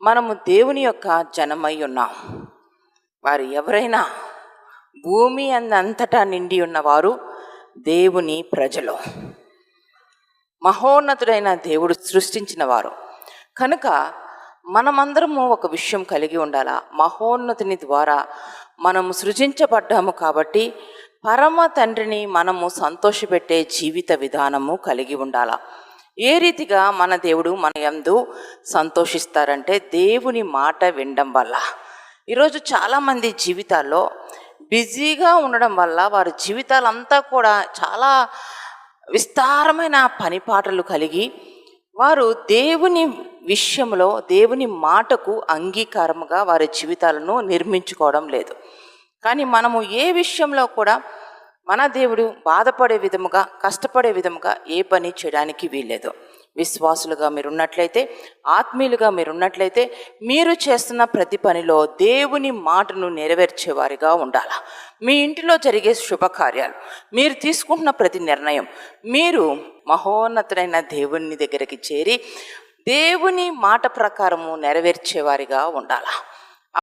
మనము దేవుని యొక్క జనమై ఉన్నాం. వారు ఎవరైనా భూమి అంతటా నిండి ఉన్నవారు దేవుని ప్రజలు, మహోన్నతుడైన దేవుడు సృష్టించిన వారు. కనుక మనమందరము ఒక విషయం కలిగి ఉండాలా, మహోన్నతుని ద్వారా మనము సృజించబడ్డాము కాబట్టి పరమ తండ్రిని మనము సంతోషపెట్టే జీవిత విధానము కలిగి ఉండాలా. ఏ రీతిగా మన దేవుడు మన యందు సంతోషిస్తారంటే దేవుని మాట వినడం వల్ల. ఈరోజు చాలామంది జీవితాల్లో బిజీగా ఉండడం వల్ల వారి జీవితాలంతా కూడా చాలా విస్తారమైన పనిపాటలు కలిగి వారు దేవుని విషయంలో దేవుని మాటకు అంగీకారముగా వారి జీవితాలను నిర్మించుకోవడం లేదు. కానీ మనము ఏ విషయంలో కూడా మన దేవుడు బాధపడే విధముగా, కష్టపడే విధముగా ఏ పని చేయడానికి వీల్లేదు. విశ్వాసులుగా మీరున్నట్లయితే, ఆత్మీయులుగా మీరున్నట్లయితే మీరు చేస్తున్న ప్రతి పనిలో దేవుని మాటను నెరవేర్చేవారిగా ఉండాలి. మీ ఇంటిలో జరిగే శుభకార్యాలు, మీరు తీసుకుంటున్న ప్రతి నిర్ణయం, మీరు మహోన్నతుడైన దేవుని దగ్గరికి చేరి దేవుని మాట ప్రకారము నెరవేర్చేవారిగా ఉండాలి.